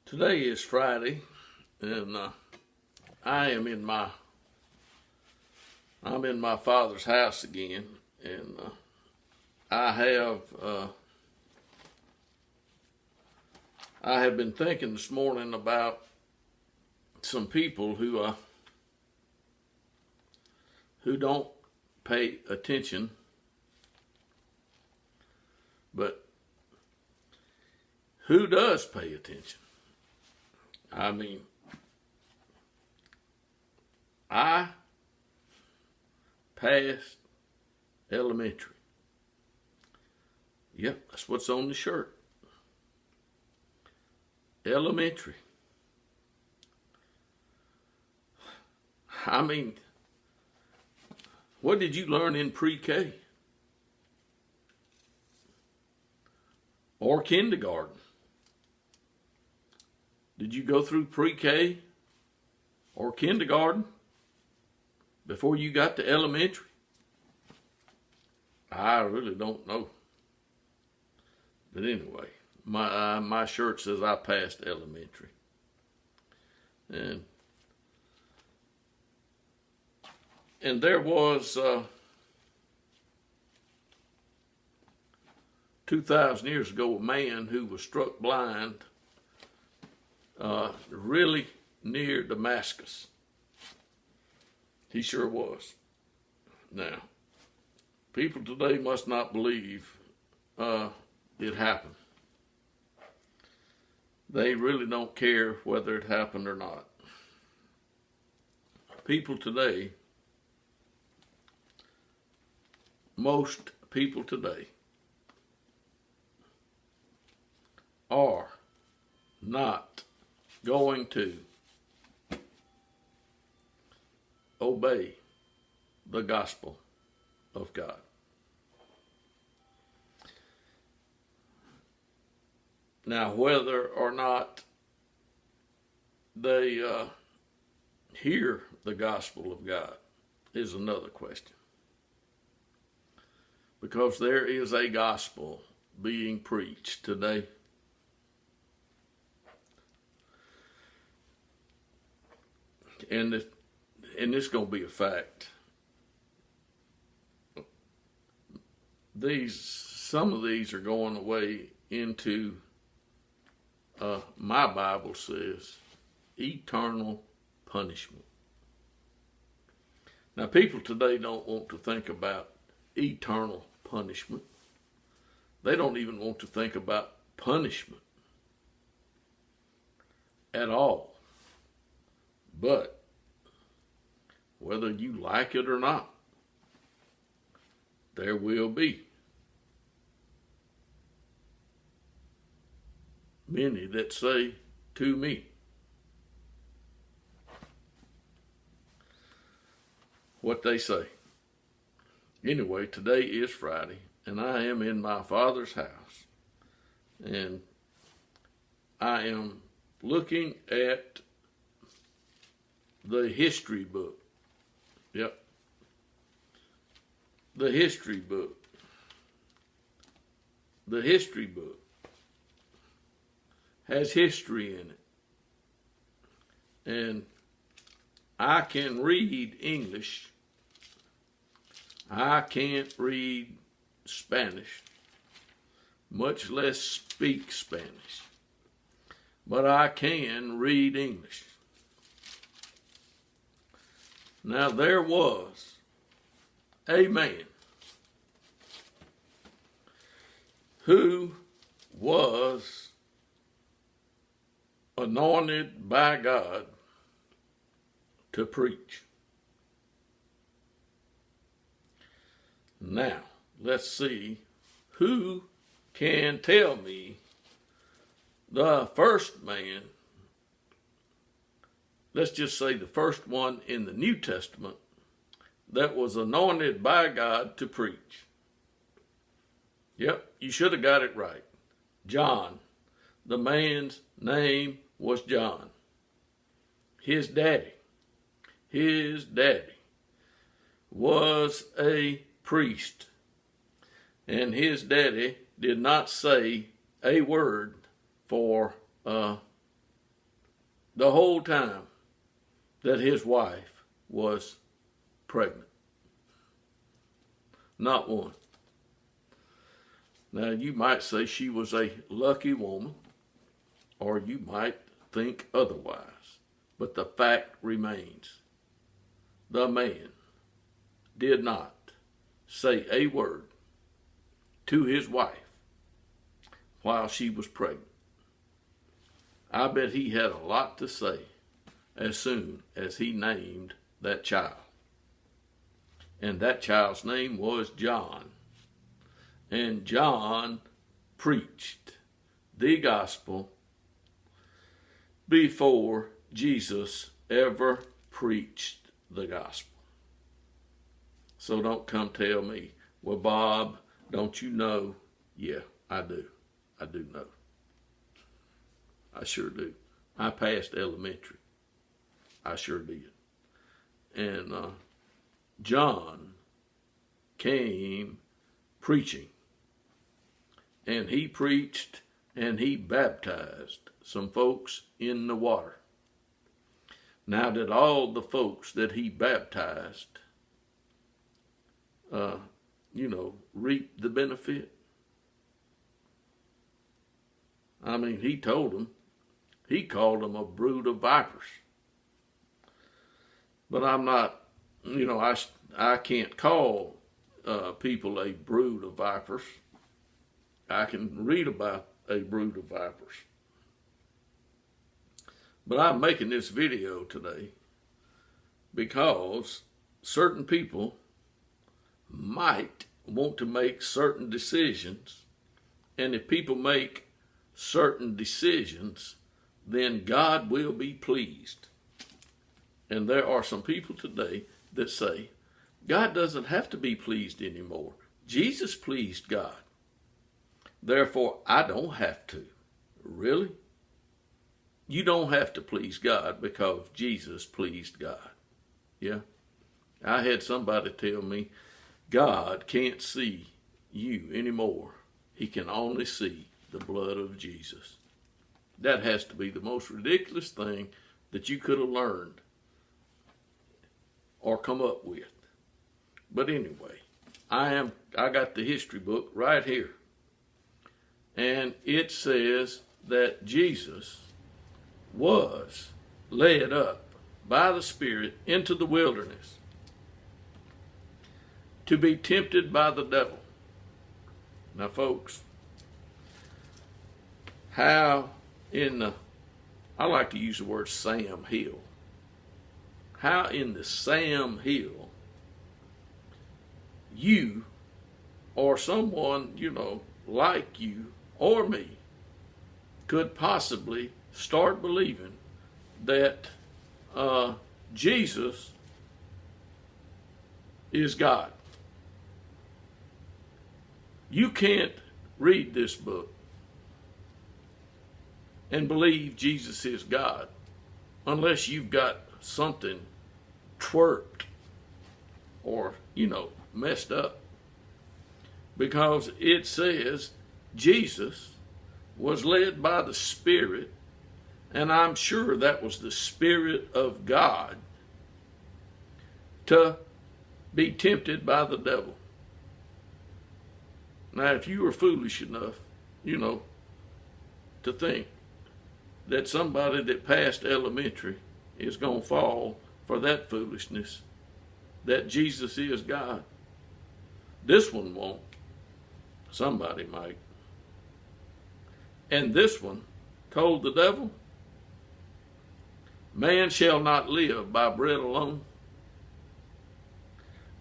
Today is Friday, and I'm in my father's house again, and I have been thinking this morning about some people who don't pay attention, but who does pay attention? I mean, I passed elementary. Yep, that's what's on the shirt. Elementary. I mean, what did you learn in pre-K? Or kindergarten? Did you go through pre-K or kindergarten before you got to elementary? I really don't know. But anyway, my shirt says I passed elementary. And there was 2,000 years ago a man who was struck blind really near Damascus. He sure was. Now, people today must not believe it happened. They really don't care whether it happened or not. People today, most people today, are not going to obey the gospel of God. Now, whether or not they hear the gospel of God is another question. Because there is a gospel being preached today. And it's going to be a fact. Some of these are going away into, my Bible says, eternal punishment. Now, people today don't want to think about eternal punishment. They don't even want to think about punishment at all. But whether you like it or not, there will be many that say to me, what they say. Anyway, today is Friday, and I am in my father's house, and I am looking at the history book. Yep. The history book. The history book has history in it. And I can read English. I can't read Spanish, much less speak Spanish. But I can read English. Now, there was a man who was anointed by God to preach. Now, let's see who can tell me the first man. Let's just say the first one in the New Testament that was anointed by God to preach. Yep, you should have got it right. John. The man's name was John. His daddy was a priest. And his daddy did not say a word for the whole time that his wife was pregnant. Not one. Now, you might say she was a lucky woman, or you might think otherwise. But the fact remains, the man did not say a word to his wife while she was pregnant. I bet he had a lot to say as soon as he named that child. And that child's name was John. And John preached the gospel before Jesus ever preached the gospel. So don't come tell me, well, Bob, don't you know? Yeah, I do. I do know. I sure do. I passed elementary. I sure did. And John came preaching. And he preached and he baptized some folks in the water. Now, did all the folks that he baptized, reap the benefit? I mean, he told them, he called them a brood of vipers. But I'm not, I can't call people a brood of vipers. I can read about a brood of vipers. But I'm making this video today because certain people might want to make certain decisions, and if people make certain decisions, then God will be pleased. And there are some people today that say, God doesn't have to be pleased anymore. Jesus pleased God. Therefore, I don't have to. Really? You don't have to please God because Jesus pleased God. Yeah? I had somebody tell me, God can't see you anymore. He can only see the blood of Jesus. That has to be the most ridiculous thing that you could have learned or come up with. But anyway, I got the history book right here. And it says that Jesus was led up by the Spirit into the wilderness to be tempted by the devil. Now, folks, I like to use the word Sam Hill. How in the Sam Hill you or someone, like you or me could possibly start believing that Jesus is God. You can't read this book and believe Jesus is God unless you've got something twerked or, messed up. Because it says Jesus was led by the Spirit, and I'm sure that was the Spirit of God, to be tempted by the devil. Now, if you were foolish enough, to think that somebody that passed elementary is going to fall for that foolishness, that Jesus is God, this one won't. Somebody might. And this one told the devil, man shall not live by bread alone,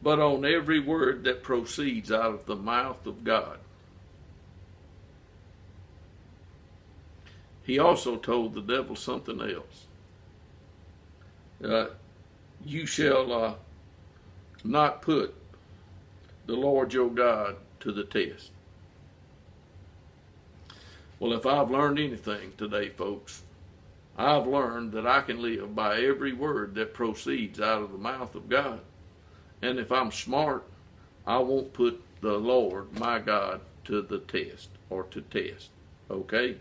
but on every word that proceeds out of the mouth of God. He also told the devil something else. You shall not put the Lord your God to the test. Well, if I've learned anything today, folks, I've learned that I can live by every word that proceeds out of the mouth of God. And if I'm smart, I won't put the Lord, my God, to the test or to test. Okay?